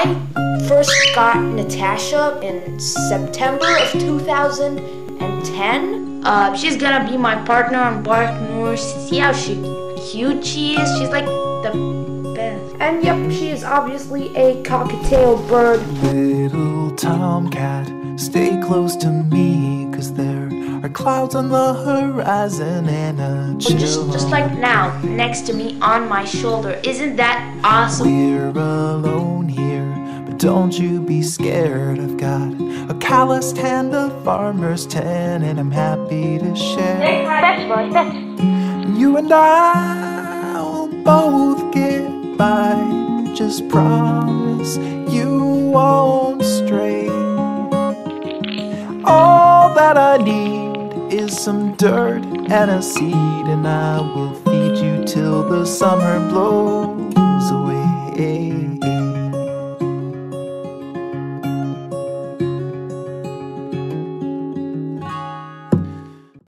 I first got Natasha in September of 2010. She's gonna be my partner on BarknoorZ. See how cute she is? She's like the best. And yep, she is obviously a cockatiel bird. Little tomcat, stay close to me, 'cause there are clouds on the horizon and a chill. Just like now, next to me on my shoulder. Isn't that awesome? We're alone here, but don't you be scared. I've got a calloused hand, a farmer's tan, and I'm happy to share. You and I will both get by. Just promise you won't stray. All that I need is some dirt and a seed, and I will feed you till the summer blows.